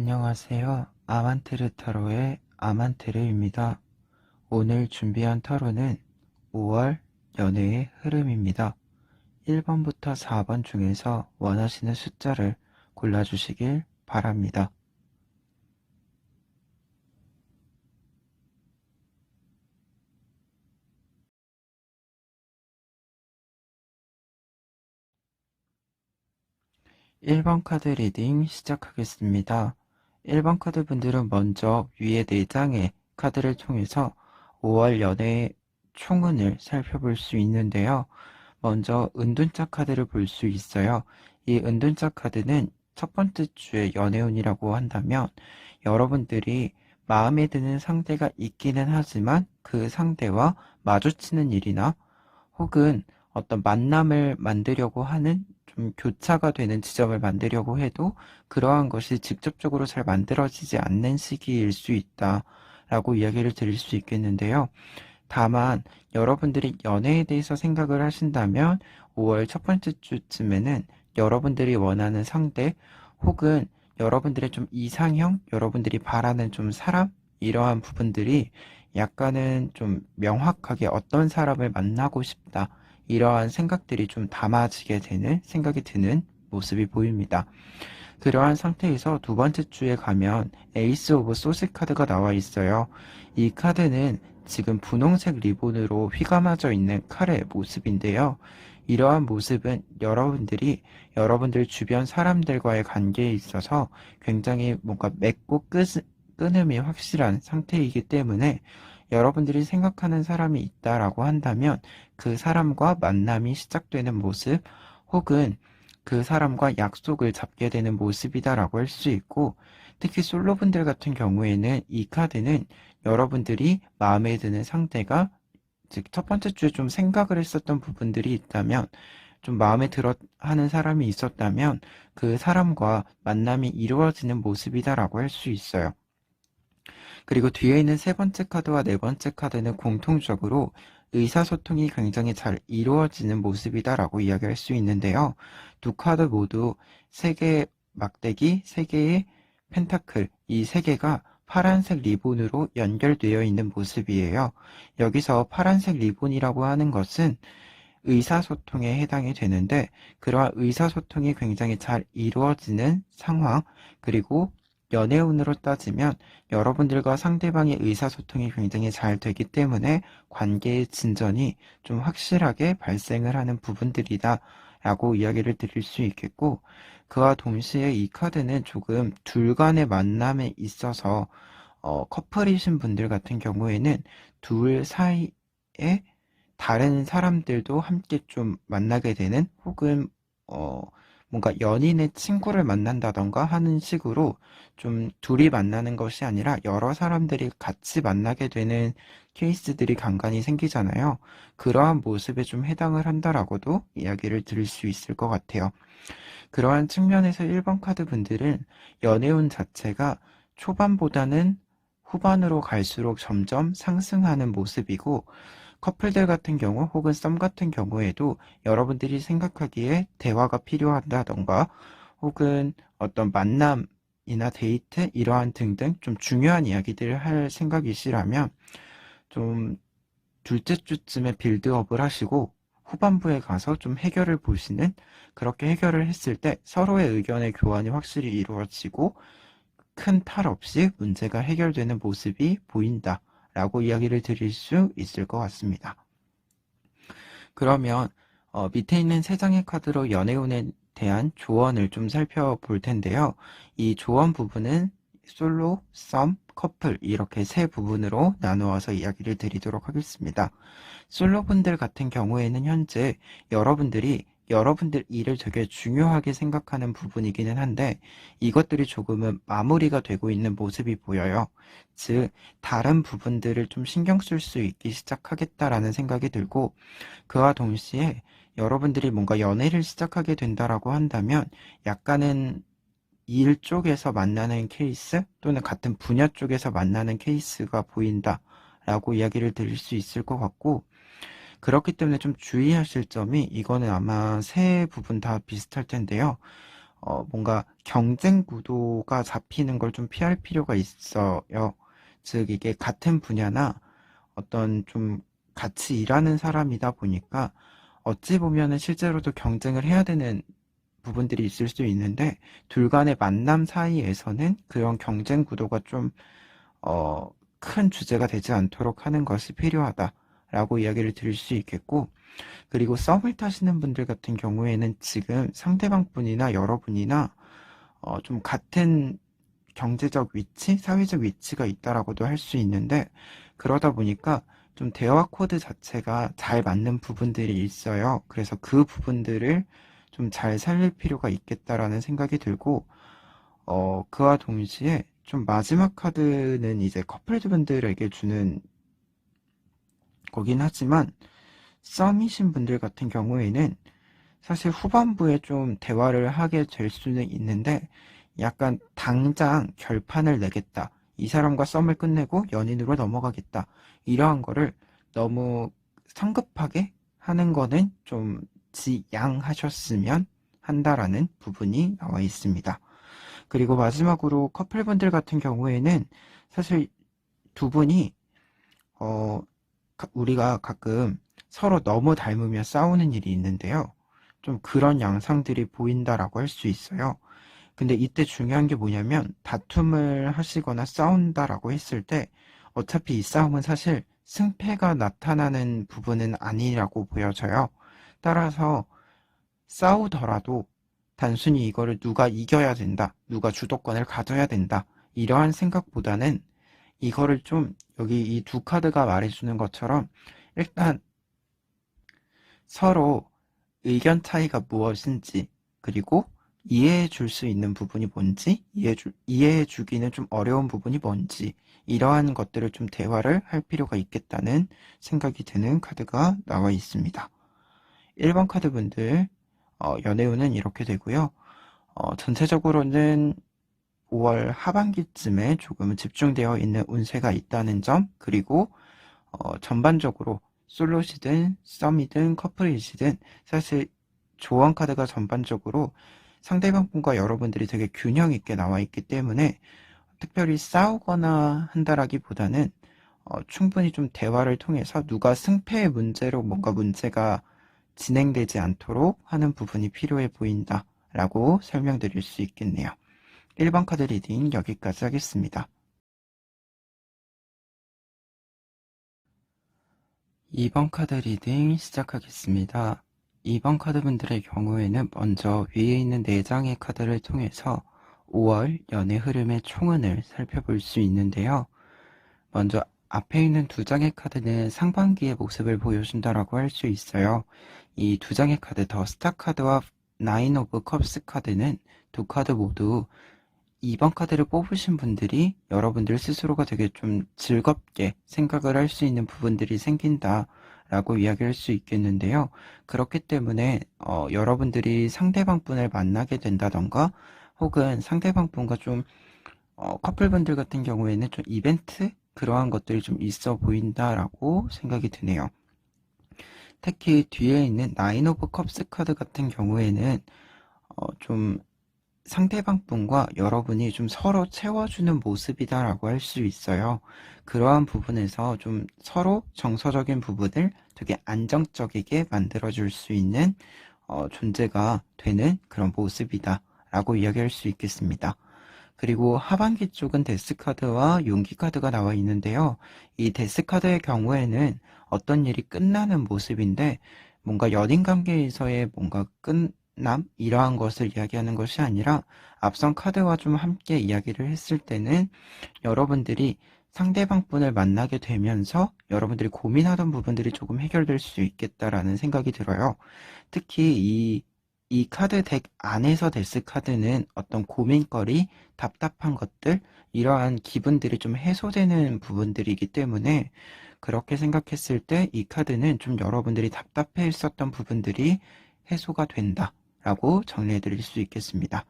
안녕하세요. 아만테르 타로의 아만테르입니다. 오늘 준비한 타로는 5월 연애의 흐름입니다. 1번부터 4번 중에서 원하시는 숫자를 골라주시길 바랍니다. 1번 카드 리딩 시작하겠습니다. 1번 카드 분들은 먼저 위에 4장의 카드를 통해서 5월 연애의 총운을 살펴볼 수 있는데요. 먼저 은둔자 카드를 볼 수 있어요. 이 은둔자 카드는 첫 번째 주의 연애운이라고 한다면 여러분들이 마음에 드는 상대가 있기는 하지만 그 상대와 마주치는 일이나 혹은 어떤 만남을 만들려고 하는 좀 교차가 되는 지점을 만들려고 해도 그러한 것이 직접적으로 잘 만들어지지 않는 시기일 수 있다라고 이야기를 드릴 수 있겠는데요. 다만 여러분들이 연애에 대해서 생각을 하신다면 5월 첫 번째 주쯤에는 여러분들이 원하는 상대 혹은 여러분들의 좀 이상형, 여러분들이 바라는 좀 사람 이러한 부분들이 약간은 좀 명확하게 어떤 사람을 만나고 싶다 이러한 생각들이 좀 담아지게 되는 생각이 드는 모습이 보입니다. 그러한 상태에서 두 번째 주에 가면 에이스 오브 소스 카드가 나와 있어요. 이 카드는 지금 분홍색 리본으로 휘감아져 있는 칼의 모습인데요. 이러한 모습은 여러분들이 여러분들 주변 사람들과의 관계에 있어서 굉장히 뭔가 맺고 끊음이 확실한 상태이기 때문에 여러분들이 생각하는 사람이 있다라고 한다면 그 사람과 만남이 시작되는 모습 혹은 그 사람과 약속을 잡게 되는 모습이다라고 할 수 있고, 특히 솔로분들 같은 경우에는 이 카드는 여러분들이 마음에 드는 상대가 즉 첫 번째 주에 좀 생각을 했었던 부분들이 있다면 좀 마음에 들어 하는 사람이 있었다면 그 사람과 만남이 이루어지는 모습이다라고 할 수 있어요. 그리고 뒤에 있는 세 번째 카드와 네 번째 카드는 공통적으로 의사소통이 굉장히 잘 이루어지는 모습이다라고 이야기할 수 있는데요. 두 카드 모두 세 개의 막대기, 세 개의 펜타클, 이 세 개가 파란색 리본으로 연결되어 있는 모습이에요. 여기서 파란색 리본이라고 하는 것은 의사소통에 해당이 되는데 그러한 의사소통이 굉장히 잘 이루어지는 상황 그리고 연애운으로 따지면 여러분들과 상대방의 의사소통이 굉장히 잘 되기 때문에 관계의 진전이 좀 확실하게 발생을 하는 부분들이다 라고 이야기를 드릴 수 있겠고 그와 동시에 이 카드는 조금 둘 간의 만남에 있어서 커플이신 분들 같은 경우에는 둘 사이에 다른 사람들도 함께 좀 만나게 되는 혹은 어, 뭔가 연인의 친구를 만난다던가 하는 식으로 좀 둘이 만나는 것이 아니라 여러 사람들이 같이 만나게 되는 케이스들이 간간히 생기잖아요. 그러한 모습에 좀 해당을 한다라고도 이야기를 드릴 수 있을 것 같아요. 그러한 측면에서 1번 카드 분들은 연애운 자체가 초반보다는 후반으로 갈수록 점점 상승하는 모습이고 커플들 같은 경우 혹은 썸 같은 경우에도 여러분들이 생각하기에 대화가 필요하다던가 혹은 어떤 만남이나 데이트 이러한 등등 좀 중요한 이야기들을 할 생각이시라면 좀 둘째 주쯤에 빌드업을 하시고 후반부에 가서 좀 해결을 보시는 그렇게 해결을 했을 때 서로의 의견의 교환이 확실히 이루어지고 큰 탈 없이 문제가 해결되는 모습이 보인다 라고 이야기를 드릴 수 있을 것 같습니다. 그러면 밑에 있는 세 장의 카드로 연애운에 대한 조언을 좀 살펴볼 텐데요. 이 조언 부분은 솔로, 썸, 커플 이렇게 세 부분으로 나누어서 이야기를 드리도록 하겠습니다. 솔로분들 같은 경우에는 현재 여러분들이 여러분들 일을 되게 중요하게 생각하는 부분이기는 한데 이것들이 조금은 마무리가 되고 있는 모습이 보여요. 즉 다른 부분들을 좀 신경 쓸 수 있기 시작하겠다라는 생각이 들고 그와 동시에 여러분들이 뭔가 연애를 시작하게 된다라고 한다면 약간은 일 쪽에서 만나는 케이스 또는 같은 분야 쪽에서 만나는 케이스가 보인다라고 이야기를 드릴 수 있을 것 같고 그렇기 때문에 좀 주의하실 점이 이거는 아마 세 부분 다 비슷할 텐데요. 뭔가 경쟁 구도가 잡히는 걸 좀 피할 필요가 있어요. 즉, 이게 같은 분야나 어떤 좀 같이 일하는 사람이다 보니까 어찌 보면은 실제로도 경쟁을 해야 되는 부분들이 있을 수 있는데, 둘 간의 만남 사이에서는 그런 경쟁 구도가 좀, 어, 큰 주제가 되지 않도록 하는 것이 필요하다라고 이야기를 드릴 수 있겠고, 그리고 썸을 타시는 분들 같은 경우에는 지금 상대방 분이나 여러분이나 좀 같은 경제적 위치, 사회적 위치가 있다라고도 할 수 있는데, 그러다 보니까 좀 대화 코드 자체가 잘 맞는 부분들이 있어요. 그래서 그 부분들을 좀 잘 살릴 필요가 있겠다라는 생각이 들고, 그와 동시에 좀 마지막 카드는 이제 커플분들에게 주는 거긴 하지만, 썸이신 분들 같은 경우에는 사실 후반부에 좀 대화를 하게 될 수는 있는데, 약간 당장 결판을 내겠다, 이 사람과 썸을 끝내고 연인으로 넘어가겠다, 이러한 거를 너무 성급하게 하는 거는 좀 지양하셨으면 한다라는 부분이 나와 있습니다. 그리고 마지막으로 커플분들 같은 경우에는 사실 두 분이 어, 우리가 가끔 서로 너무 닮으며 싸우는 일이 있는데요. 좀 그런 양상들이 보인다라고 할 수 있어요. 근데 이때 중요한 게 뭐냐면, 다툼을 하시거나 싸운다라고 했을 때 어차피 이 싸움은 사실 승패가 나타나는 부분은 아니라고 보여져요. 따라서 싸우더라도 단순히 이거를 누가 이겨야 된다, 누가 주도권을 가져야 된다, 이러한 생각보다는 이거를 좀, 여기 이 두 카드가 말해주는 것처럼 일단 서로 의견 차이가 무엇인지, 그리고 이해해 줄 수 있는 부분이 뭔지, 이해해 주기는 좀 어려운 부분이 뭔지, 이러한 것들을 좀 대화를 할 필요가 있겠다는 생각이 드는 카드가 나와 있습니다. 1번 카드 분들, 연애운은 이렇게 되고요. 전체적으로는 5월 하반기쯤에 조금 집중되어 있는 운세가 있다는 점, 그리고 전반적으로 솔로시든 썸이든 커플이시든 사실 조언 카드가 전반적으로 상대방 분과 여러분들이 되게 균형 있게 나와 있기 때문에 특별히 싸우거나 한다라기보다는 충분히 좀 대화를 통해서 누가 승패의 문제로 뭔가 문제가 진행되지 않도록 하는 부분이 필요해 보인다라고 설명드릴 수 있겠네요. 1번 카드 리딩 여기까지 하겠습니다. 2번 카드 리딩 시작하겠습니다. 2번 카드분들의 경우에는 먼저 위에 있는 4장의 카드를 통해서 5월 연애 흐름의 총은을 살펴볼 수 있는데요. 먼저 앞에 있는 2장의 카드는 상반기의 모습을 보여준다라고 할 수 있어요. 이 2장의 카드, 더 스타 카드와 나인 오브 컵스 카드는 두 카드 모두 2번 카드를 뽑으신 분들이 여러분들 스스로가 되게 좀 즐겁게 생각을 할 수 있는 부분들이 생긴다라고 이야기할 수 있겠는데요. 그렇기 때문에 여러분들이 상대방 분을 만나게 된다던가, 혹은 상대방 분과 좀 커플분들 같은 경우에는 좀 이벤트, 그러한 것들이 좀 있어 보인다라고 생각이 드네요. 특히 뒤에 있는 나인 오브 컵스 카드 같은 경우에는 좀 상대방 분과 여러분이 좀 서로 채워주는 모습이다라고 할 수 있어요. 그러한 부분에서 좀 서로 정서적인 부분을 되게 안정적이게 만들어줄 수 있는 존재가 되는 그런 모습이다라고 이야기할 수 있겠습니다. 그리고 하반기 쪽은 데스카드와 용기카드가 나와 있는데요. 이 데스카드의 경우에는 어떤 일이 끝나는 모습인데, 뭔가 연인 관계에서의 뭔가 끝남? 이러한 것을 이야기하는 것이 아니라, 앞선 카드와 좀 함께 이야기를 했을 때는 여러분들이 상대방 분을 만나게 되면서 여러분들이 고민하던 부분들이 조금 해결될 수 있겠다라는 생각이 들어요. 특히 이 카드 덱 안에서 데스 카드는 어떤 고민거리, 답답한 것들, 이러한 기분들이 좀 해소되는 부분들이기 때문에, 그렇게 생각했을 때 이 카드는 좀 여러분들이 답답해 했었던 부분들이 해소가 된다 라고 정리해 드릴 수 있겠습니다.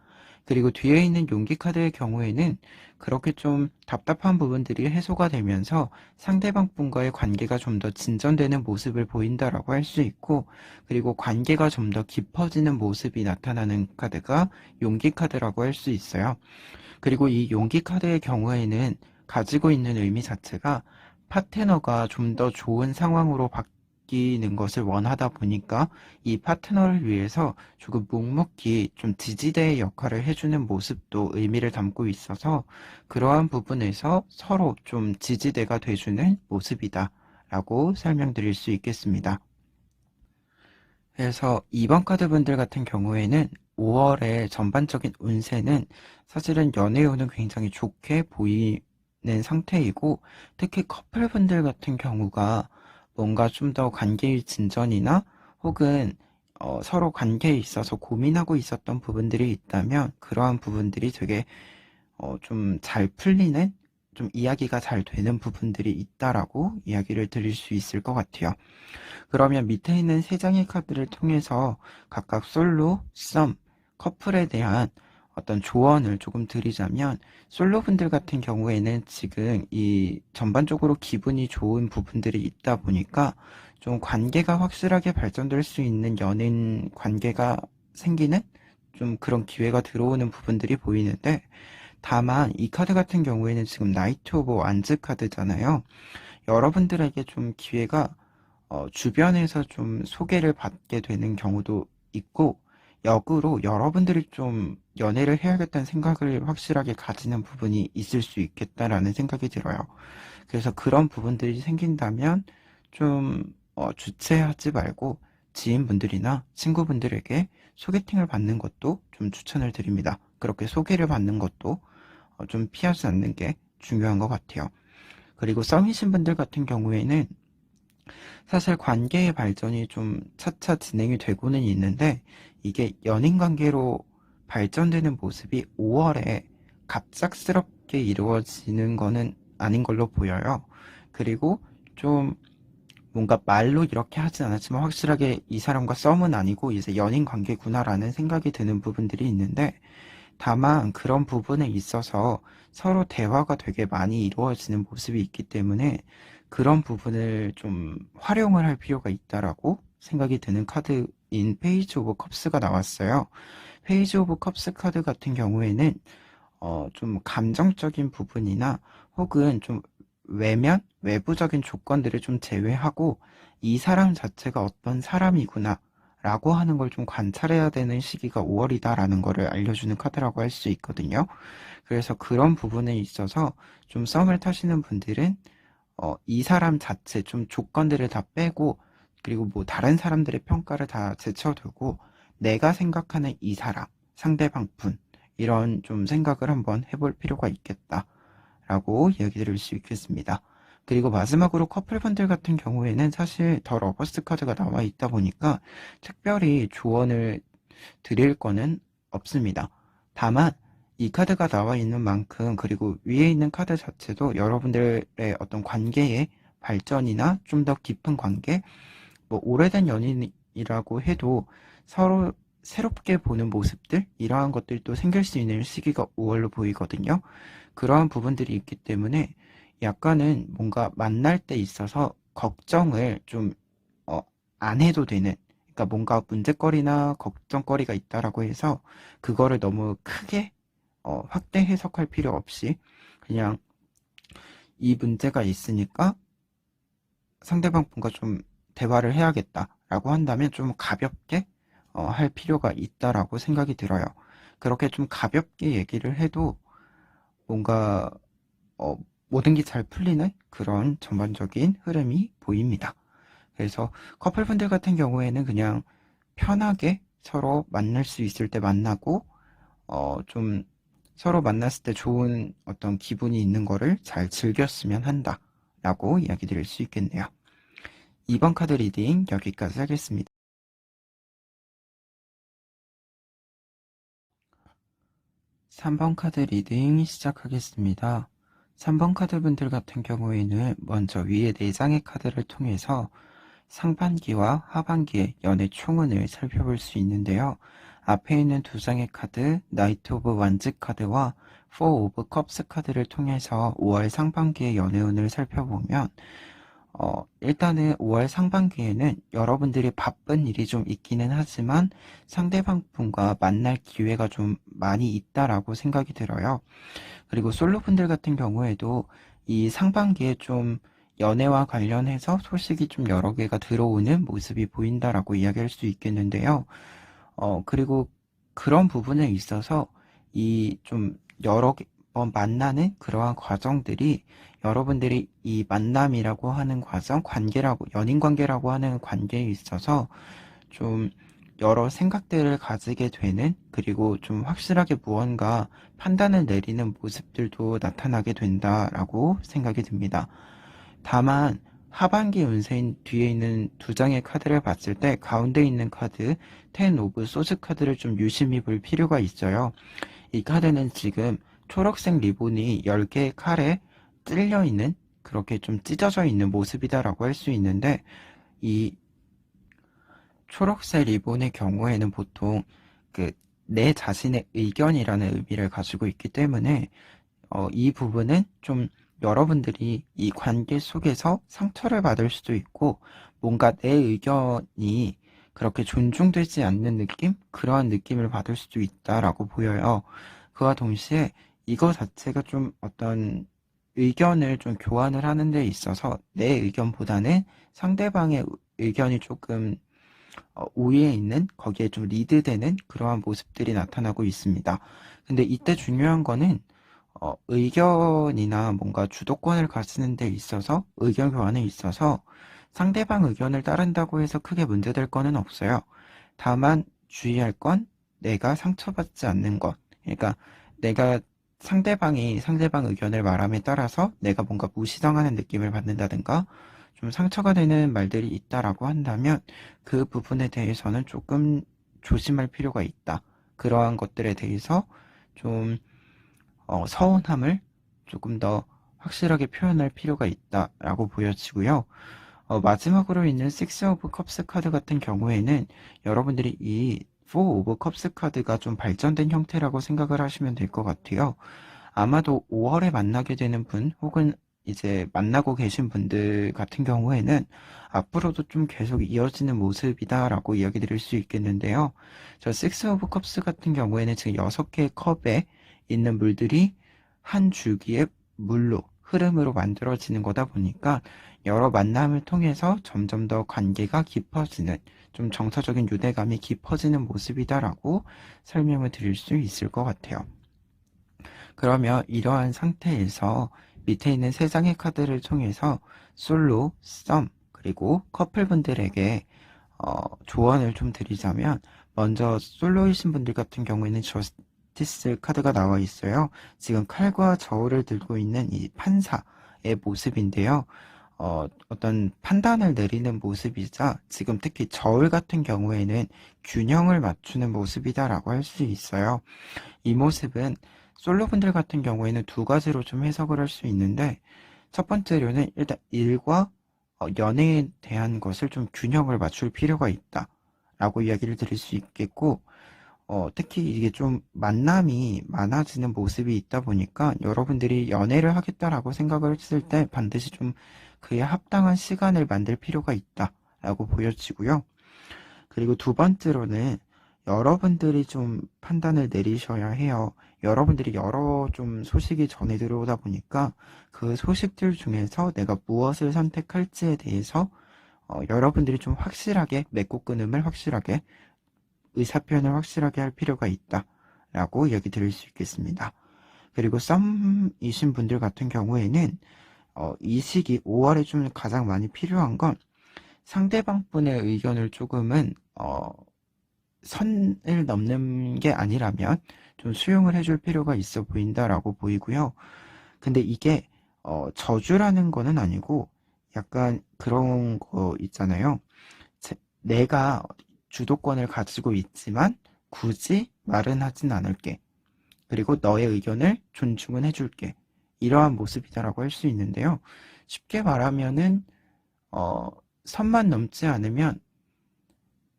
그리고 뒤에 있는 용기 카드의 경우에는 그렇게 좀 답답한 부분들이 해소가 되면서 상대방 분과의 관계가 좀 더 진전되는 모습을 보인다라고 할 수 있고, 그리고 관계가 좀 더 깊어지는 모습이 나타나는 카드가 용기 카드라고 할 수 있어요. 그리고 이 용기 카드의 경우에는 가지고 있는 의미 자체가 파트너가 좀 더 좋은 상황으로 바뀌는 것을 원하다 보니까 이 파트너를 위해서 조금 묵묵히 좀 지지대의 역할을 해주는 모습도 의미를 담고 있어서 그러한 부분에서 서로 좀 지지대가 돼주는 모습이다 라고 설명드릴 수 있겠습니다. 그래서 2번 카드 분들 같은 경우에는 5월의 전반적인 운세는 사실은 연애운은 굉장히 좋게 보이는 상태이고, 특히 커플분들 같은 경우가 뭔가 좀 더 관계의 진전이나 혹은 서로 관계에 있어서 고민하고 있었던 부분들이 있다면 그러한 부분들이 되게 좀 잘 풀리는, 좀 이야기가 잘 되는 부분들이 있다라고 이야기를 드릴 수 있을 것 같아요. 그러면 밑에 있는 세 장의 카드를 통해서 각각 솔로, 썸, 커플에 대한 어떤 조언을 조금 드리자면, 솔로분들 같은 경우에는 지금 이 전반적으로 기분이 좋은 부분들이 있다 보니까 좀 관계가 확실하게 발전될 수 있는 연인 관계가 생기는 좀 그런 기회가 들어오는 부분들이 보이는데, 다만 이 카드 같은 경우에는 지금 나이트 오브 완즈 카드잖아요. 여러분들에게 좀 기회가 주변에서 좀 소개를 받게 되는 경우도 있고, 역으로 여러분들이 좀 연애를 해야겠다는 생각을 확실하게 가지는 부분이 있을 수 있겠다라는 생각이 들어요. 그래서 그런 부분들이 생긴다면 좀 주체하지 말고 지인분들이나 친구분들에게 소개팅을 받는 것도 좀 추천을 드립니다. 그렇게 소개를 받는 것도 좀 피하지 않는 게 중요한 것 같아요. 그리고 썸이신 분들 같은 경우에는 사실 관계의 발전이 좀 차차 진행이 되고는 있는데, 이게 연인 관계로 발전되는 모습이 5월에 갑작스럽게 이루어지는 거는 아닌 걸로 보여요. 그리고 좀 뭔가 말로 이렇게 하진 않았지만 확실하게 이 사람과 썸은 아니고 이제 연인 관계구나라는 생각이 드는 부분들이 있는데, 다만 그런 부분에 있어서 서로 대화가 되게 많이 이루어지는 모습이 있기 때문에 그런 부분을 좀 활용을 할 필요가 있다라고 생각이 드는 카드인 페이지 오브 컵스가 나왔어요. 페이지 오브 컵스 카드 같은 경우에는 좀 감정적인 부분이나 혹은 좀 외부적인 조건들을 좀 제외하고 이 사람 자체가 어떤 사람이구나 라고 하는 걸 좀 관찰해야 되는 시기가 5월이다라는 거를 알려주는 카드라고 할 수 있거든요. 그래서 그런 부분에 있어서 좀 썸을 타시는 분들은 이 사람 자체 좀 조건들을 다 빼고, 그리고 뭐 다른 사람들의 평가를 다 제쳐두고 내가 생각하는 이 사람, 상대방 분, 이런 좀 생각을 한번 해볼 필요가 있겠다라고 이야기 드릴 수 있겠습니다. 그리고 마지막으로 커플분들 같은 경우에는 사실 더 러버스 카드가 나와 있다 보니까 특별히 조언을 드릴 거는 없습니다. 다만 이 카드가 나와 있는 만큼, 그리고 위에 있는 카드 자체도 여러분들의 어떤 관계의 발전이나 좀 더 깊은 관계, 뭐 오래된 연인이라고 해도 서로 새롭게 보는 모습들, 이러한 것들도 생길 수 있는 시기가 5월로 보이거든요. 그러한 부분들이 있기 때문에 약간은 뭔가 만날 때 있어서 걱정을 좀 안 해도 되는, 그러니까 뭔가 문제거리나 걱정거리가 있다라고 해서 그거를 너무 크게 확대 해석할 필요 없이 그냥 이 문제가 있으니까 상대방 분과 좀 대화를 해야겠다라고 한다면 좀 가볍게 할 필요가 있다라고 생각이 들어요. 그렇게 좀 가볍게 얘기를 해도 뭔가 어, 모든 게 잘 풀리는 그런 전반적인 흐름이 보입니다. 그래서 커플분들 같은 경우에는 그냥 편하게 서로 만날 수 있을 때 만나고 좀 서로 만났을 때 좋은 어떤 기분이 있는 거를 잘 즐겼으면 한다 라고 이야기 드릴 수 있겠네요. 2번 카드 리딩 여기까지 하겠습니다. 3번 카드 리딩 시작하겠습니다. 3번 카드 분들 같은 경우에는 먼저 위에 4장의 카드를 통해서 상반기와 하반기의 연애 총운을 살펴볼 수 있는데요. 앞에 있는 두 장의 카드, 나이트 오브 완즈 카드와 포 오브 컵스 카드를 통해서 5월 상반기의 연애운을 살펴보면 일단은 5월 상반기에는 여러분들이 바쁜 일이 좀 있기는 하지만 상대방 분과 만날 기회가 좀 많이 있다라고 생각이 들어요. 그리고 솔로분들 같은 경우에도 이 상반기에 좀 연애와 관련해서 소식이 좀 여러 개가 들어오는 모습이 보인다라고 이야기할 수 있겠는데요. 그리고 그런 부분에 있어서 이 좀 여러 번 만나는 그러한 과정들이 여러분들이 이 만남이라고 하는 과정, 관계라고, 연인 관계라고 하는 관계에 있어서 좀 여러 생각들을 가지게 되는, 그리고 좀 확실하게 무언가 판단을 내리는 모습들도 나타나게 된다라고 생각이 듭니다. 다만 하반기 운세인 뒤에 있는 두 장의 카드를 봤을 때 가운데 있는 카드 텐 오브 소즈 카드를 좀 유심히 볼 필요가 있어요. 이 카드는 지금 초록색 리본이 10개의 칼에 찔려 있는, 그렇게 좀 찢어져 있는 모습이다라고 할 수 있는데, 이 초록색 리본의 경우에는 보통 그 내 자신의 의견이라는 의미를 가지고 있기 때문에 이 부분은 좀 여러분들이 이 관계 속에서 상처를 받을 수도 있고, 뭔가 내 의견이 그렇게 존중되지 않는 느낌? 그러한 느낌을 받을 수도 있다라고 보여요. 그와 동시에 이거 자체가 좀 어떤 의견을 좀 교환을 하는 데 있어서 내 의견보다는 상대방의 의견이 조금 우위에 있는, 거기에 좀 리드되는 그러한 모습들이 나타나고 있습니다. 근데 이때 중요한 거는 의견이나 뭔가 주도권을 가지는 데 있어서, 의견 교환에 있어서 상대방 의견을 따른다고 해서 크게 문제될 거는 없어요. 다만 주의할 건 내가 상처받지 않는 것. 그러니까 내가 상대방이 상대방 의견을 말함에 따라서 내가 뭔가 무시당하는 느낌을 받는다든가 좀 상처가 되는 말들이 있다라고 한다면 그 부분에 대해서는 조금 조심할 필요가 있다. 그러한 것들에 대해서 좀 서운함을 조금 더 확실하게 표현할 필요가 있다라고 보여지고요. 마지막으로 있는 6 오브 컵스 카드 같은 경우에는 여러분들이 이 4 오브 컵스 카드가 좀 발전된 형태라고 생각을 하시면 될 것 같아요. 아마도 5월에 만나게 되는 분, 혹은 이제 만나고 계신 분들 같은 경우에는 앞으로도 좀 계속 이어지는 모습이다라고 이야기 드릴 수 있겠는데요. 저 6 오브 컵스 같은 경우에는 지금 6개의 컵에 있는 물들이 한 줄기의 물로, 흐름으로 만들어지는 거다 보니까 여러 만남을 통해서 점점 더 관계가 깊어지는, 좀 정서적인 유대감이 깊어지는 모습이다라고 설명을 드릴 수 있을 것 같아요. 그러면 이러한 상태에서 밑에 있는 세 장의 카드를 통해서 솔로, 썸, 그리고 커플분들에게 조언을 좀 드리자면, 먼저 솔로이신 분들 같은 경우에는 저스티스 카드가 나와 있어요. 지금 칼과 저울을 들고 있는 이 판사의 모습인데요. 어떤 판단을 내리는 모습이자, 지금 특히 저울 같은 경우에는 균형을 맞추는 모습이다라고 할 수 있어요. 이 모습은 솔로분들 같은 경우에는 두 가지로 좀 해석을 할 수 있는데, 첫 번째로는 일단 일과 연애에 대한 것을 좀 균형을 맞출 필요가 있다 라고 이야기를 드릴 수 있겠고, 특히 이게 좀 만남이 많아지는 모습이 있다 보니까 여러분들이 연애를 하겠다라고 생각을 했을 때 반드시 좀 그에 합당한 시간을 만들 필요가 있다 라고 보여지고요. 그리고 두 번째로는 여러분들이 좀 판단을 내리셔야 해요. 여러분들이 여러 좀 소식이 전해 들어오다 보니까 그 소식들 중에서 내가 무엇을 선택할지에 대해서 여러분들이 좀 확실하게, 맺고 끊음을 확실하게, 의사표현을 확실하게 할 필요가 있다 라고 이야기 드릴 수 있겠습니다. 그리고 썸이신 분들 같은 경우에는 이 시기 5월에 좀 가장 많이 필요한 건 상대방 분의 의견을 조금은 선을 넘는 게 아니라면 좀 수용을 해줄 필요가 있어 보인다라고 보이고요. 근데 이게 저주라는 거는 아니고 약간 그런 거 있잖아요. 내가 주도권을 가지고 있지만 굳이 말은 하진 않을게. 그리고 너의 의견을 존중은 해줄게. 이러한 모습이다라고 할 수 있는데요. 쉽게 말하면은 선만 넘지 않으면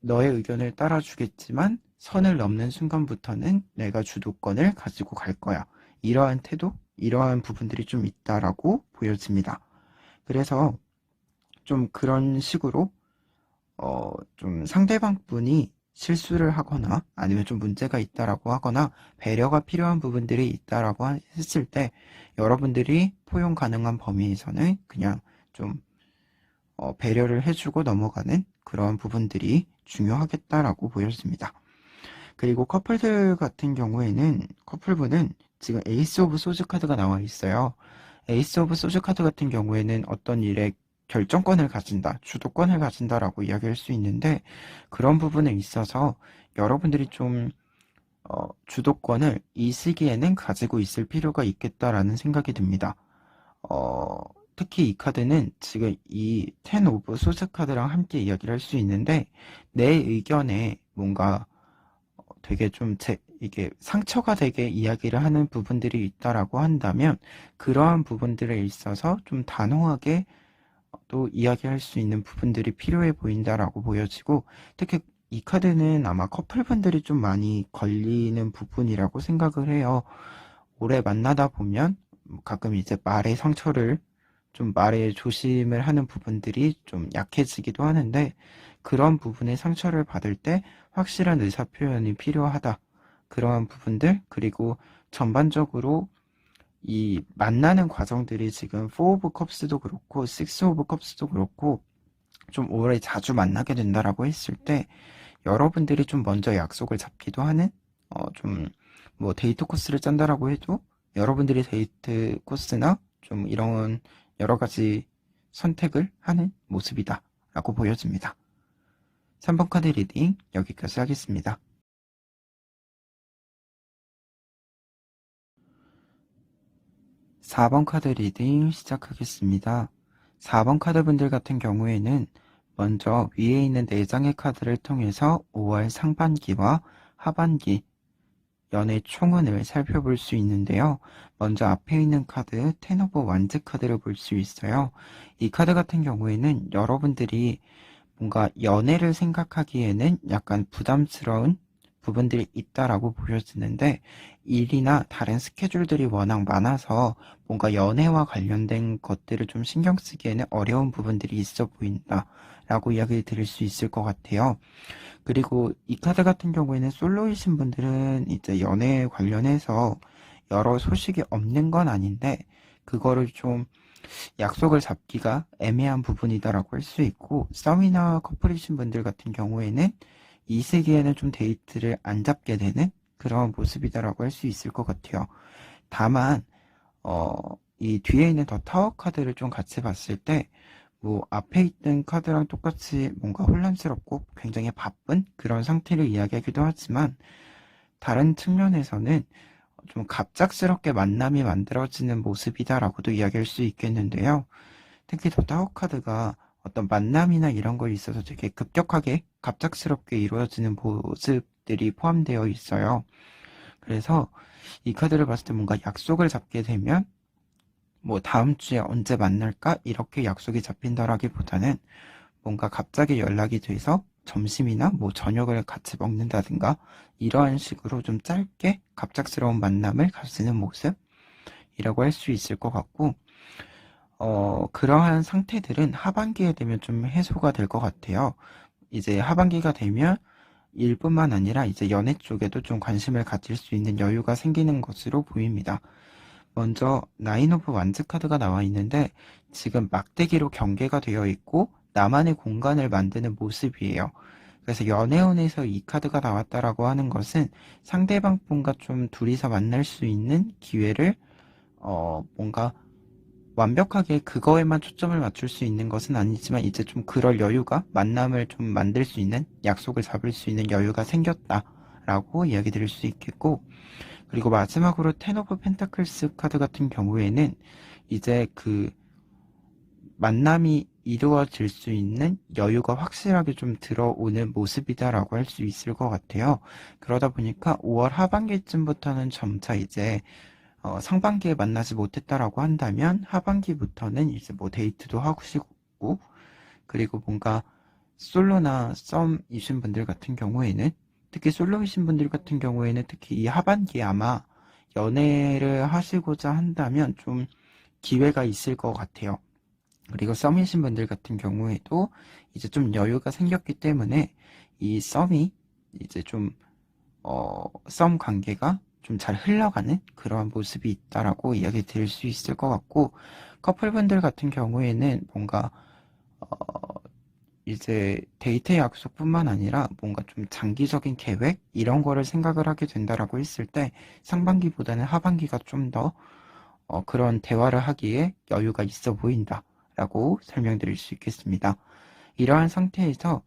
너의 의견을 따라주겠지만 선을 넘는 순간부터는 내가 주도권을 가지고 갈 거야. 이러한 태도, 이러한 부분들이 좀 있다라고 보여집니다. 그래서 좀 그런 식으로 좀 상대방 분이 실수를 하거나 아니면 좀 문제가 있다라고 하거나 배려가 필요한 부분들이 있다라고 했을 때 여러분들이 포용 가능한 범위에서는 그냥 좀 배려를 해주고 넘어가는 그런 부분들이 중요하겠다라고 보여집니다. 그리고 커플들 같은 경우에는 커플분은 지금 에이스 오브 소즈 카드가 나와 있어요. 에이스 오브 소즈 카드 같은 경우에는 어떤 일에 결정권을 가진다, 주도권을 가진다라고 이야기할 수 있는데 그런 부분에 있어서 여러분들이 좀 주도권을 이 시기에는 가지고 있을 필요가 있겠다라는 생각이 듭니다. 어, 특히 이 카드는 지금 이 10 오브 소스 카드랑 함께 이야기를 할 수 있는데 내 의견에 뭔가 되게 좀 이게 상처가 되게 이야기를 하는 부분들이 있다라고 한다면 그러한 부분들에 있어서 좀 단호하게 또 이야기할 수 있는 부분들이 필요해 보인다라고 보여지고 특히 이 카드는 아마 커플분들이 좀 많이 걸리는 부분이라고 생각을 해요. 오래 만나다 보면 가끔 이제 말의 상처를 좀 말에 조심을 하는 부분들이 좀 약해지기도 하는데 그런 부분의 상처를 받을 때 확실한 의사표현이 필요하다. 그러한 부분들 그리고 전반적으로 이 만나는 과정들이 지금 4 오브 컵스도 그렇고 6 오브 컵스도 그렇고 좀 오래 자주 만나게 된다라고 했을 때 여러분들이 좀 먼저 약속을 잡기도 하는 좀 뭐 데이트 코스를 짠다라고 해도 여러분들이 데이트 코스나 좀 이런 여러 가지 선택을 하는 모습이다 라고 보여집니다. 3번 카드 리딩 여기까지 하겠습니다. 4번 카드 리딩 시작하겠습니다. 4번 카드 분들 같은 경우에는 먼저 위에 있는 4장의 카드를 통해서 5월 상반기와 하반기 연애 총운을 살펴볼 수 있는데요. 먼저 앞에 있는 카드 텐 오브 완즈 카드를 볼 수 있어요. 이 카드 같은 경우에는 여러분들이 뭔가 연애를 생각하기에는 약간 부담스러운 부분들이 있다라고 보여지는데 일이나 다른 스케줄들이 워낙 많아서 뭔가 연애와 관련된 것들을 좀 신경 쓰기에는 어려운 부분들이 있어 보인다 라고 이야기를 드릴 수 있을 것 같아요. 그리고 이 카드 같은 경우에는 솔로이신 분들은 이제 연애에 관련해서 여러 소식이 없는 건 아닌데 그거를 좀 약속을 잡기가 애매한 부분이다라고 할 수 있고 썸이나 커플이신 분들 같은 경우에는 이 시기에는 좀 데이트를 안 잡게 되는 그런 모습이다라고 할 수 있을 것 같아요. 다만 이 뒤에 있는 더 타워 카드를 좀 같이 봤을 때 뭐 앞에 있던 카드랑 똑같이 뭔가 혼란스럽고 굉장히 바쁜 그런 상태를 이야기하기도 하지만 다른 측면에서는 좀 갑작스럽게 만남이 만들어지는 모습이다라고도 이야기할 수 있겠는데요. 특히 더 타워 카드가 어떤 만남이나 이런 거에 있어서 되게 급격하게 갑작스럽게 이루어지는 모습들이 포함되어 있어요. 그래서 이 카드를 봤을 때 뭔가 약속을 잡게 되면 뭐 다음 주에 언제 만날까? 이렇게 약속이 잡힌다라기보다는 뭔가 갑자기 연락이 돼서 점심이나 뭐 저녁을 같이 먹는다든가 이러한 식으로 좀 짧게 갑작스러운 만남을 가지는 모습이라고 할 수 있을 것 같고 그러한 상태들은 하반기에 되면 좀 해소가 될 것 같아요. 이제 하반기가 되면 일뿐만 아니라 이제 연애 쪽에도 좀 관심을 가질 수 있는 여유가 생기는 것으로 보입니다. 먼저 나인 오브 완즈 카드가 나와 있는데 지금 막대기로 경계가 되어 있고 나만의 공간을 만드는 모습이에요. 그래서 연애운에서 이 카드가 나왔다라고 하는 것은 상대방 분과 좀 둘이서 만날 수 있는 기회를 뭔가 완벽하게 그거에만 초점을 맞출 수 있는 것은 아니지만 이제 좀 그럴 여유가 만남을 좀 만들 수 있는 약속을 잡을 수 있는 여유가 생겼다라고 이야기 드릴 수 있겠고 그리고 마지막으로 텐 오브 펜타클스 카드 같은 경우에는 이제 그 만남이 이루어질 수 있는 여유가 확실하게 좀 들어오는 모습이다라고 할 수 있을 것 같아요. 그러다 보니까 5월 하반기쯤부터는 점차 이제 상반기에 만나지 못했다라고 한다면 하반기부터는 이제 뭐 데이트도 하고 싶고 그리고 뭔가 솔로나 썸이신 분들 같은 경우에는 특히 솔로이신 분들 같은 경우에는 특히 이 하반기에 아마 연애를 하시고자 한다면 좀 기회가 있을 것 같아요. 그리고 썸이신 분들 같은 경우에도 이제 좀 여유가 생겼기 때문에 이 썸이 이제 좀, 썸 관계가 좀 잘 흘러가는 그러한 모습이 있다라고 이야기 드릴 수 있을 것 같고, 커플분들 같은 경우에는 뭔가, 이제 데이트 약속뿐만 아니라 뭔가 좀 장기적인 계획 이런 거를 생각을 하게 된다라고 했을 때 상반기보다는 하반기가 좀 더 그런 대화를 하기에 여유가 있어 보인다라고 설명드릴 수 있겠습니다. 이러한 상태에서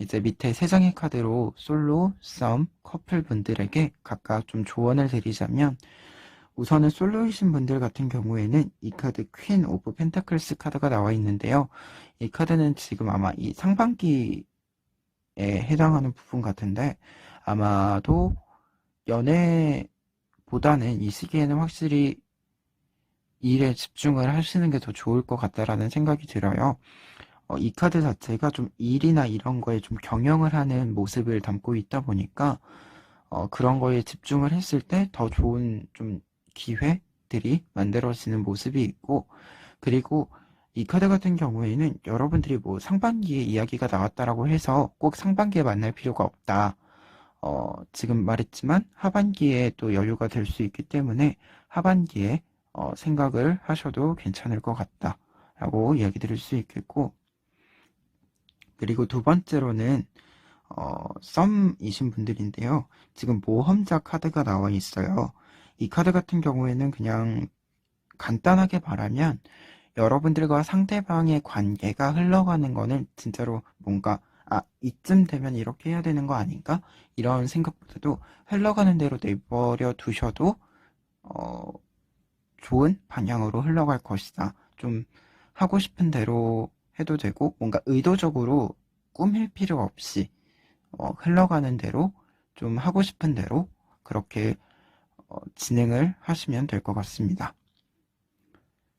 이제 밑에 세 장의 카드로 솔로, 썸, 커플 분들에게 각각 좀 조언을 드리자면, 우선은 솔로이신 분들 같은 경우에는 이 카드 퀸 오브 펜타클스 카드가 나와 있는데요. 이 카드는 지금 아마 이 상반기에 해당하는 부분 같은데, 아마도 연애보다는 이 시기에는 확실히 일에 집중을 하시는 게 더 좋을 것 같다라는 생각이 들어요. 이 카드 자체가 좀 일이나 이런 거에 좀 경영을 하는 모습을 담고 있다 보니까 그런 거에 집중을 했을 때 더 좋은 좀 기회들이 만들어지는 모습이 있고, 그리고 이 카드 같은 경우에는 여러분들이 뭐 상반기에 이야기가 나왔다라고 해서 꼭 상반기에 만날 필요가 없다. 지금 말했지만 하반기에 또 여유가 될 수 있기 때문에 하반기에 생각을 하셔도 괜찮을 것 같다라고 이야기 드릴 수 있겠고, 그리고 두 번째로는 썸이신 분들인데요. 지금 모험자 카드가 나와 있어요. 이 카드 같은 경우에는 그냥 간단하게 말하면 여러분들과 상대방의 관계가 흘러가는 거는 진짜로 뭔가 이쯤 되면 이렇게 해야 되는 거 아닌가? 이런 생각보다도 흘러가는 대로 내버려 두셔도 좋은 방향으로 흘러갈 것이다. 좀 하고 싶은 대로 해도 되고 뭔가 의도적으로 꾸밀 필요 없이 흘러가는 대로 좀 하고 싶은 대로 그렇게 진행을 하시면 될 것 같습니다.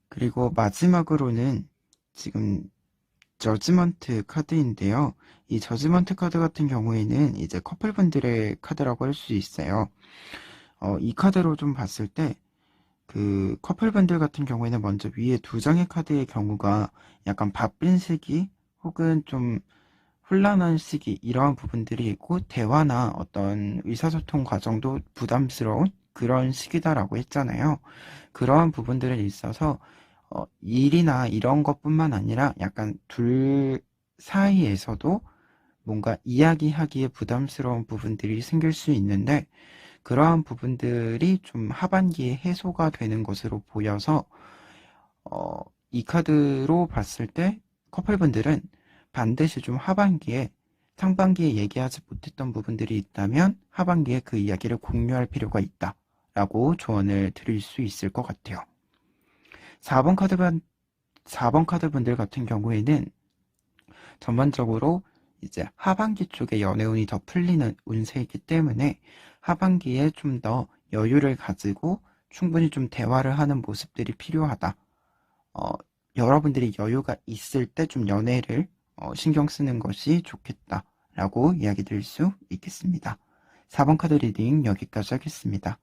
그리고 마지막으로는 지금 저지먼트 카드인데요. 이 저지먼트 카드 같은 경우에는 이제 커플분들의 카드라고 할 수 있어요. 이 카드로 좀 봤을 때 그 커플분들 같은 경우에는 먼저 위에 두 장의 카드의 경우가 약간 바쁜 시기 혹은 좀 혼란한 시기 이러한 부분들이 있고 대화나 어떤 의사소통 과정도 부담스러운 그런 시기다라고 했잖아요. 그러한 부분들에 있어서 일이나 이런 것뿐만 아니라 약간 둘 사이에서도 뭔가 이야기하기에 부담스러운 부분들이 생길 수 있는데 그러한 부분들이 좀 하반기에 해소가 되는 것으로 보여서 이 카드로 봤을 때 커플분들은 반드시 좀 하반기에 상반기에 얘기하지 못했던 부분들이 있다면 하반기에 그 이야기를 공유할 필요가 있다 라고 조언을 드릴 수 있을 것 같아요. 4번 카드 분들 같은 경우에는 전반적으로 이제 하반기 쪽에 연애운이 더 풀리는 운세이기 때문에 하반기에 좀 더 여유를 가지고 충분히 좀 대화를 하는 모습들이 필요하다. 여러분들이 여유가 있을 때 좀 연애를 신경 쓰는 것이 좋겠다라고 이야기 드릴 수 있겠습니다. 4번 카드 리딩 여기까지 하겠습니다.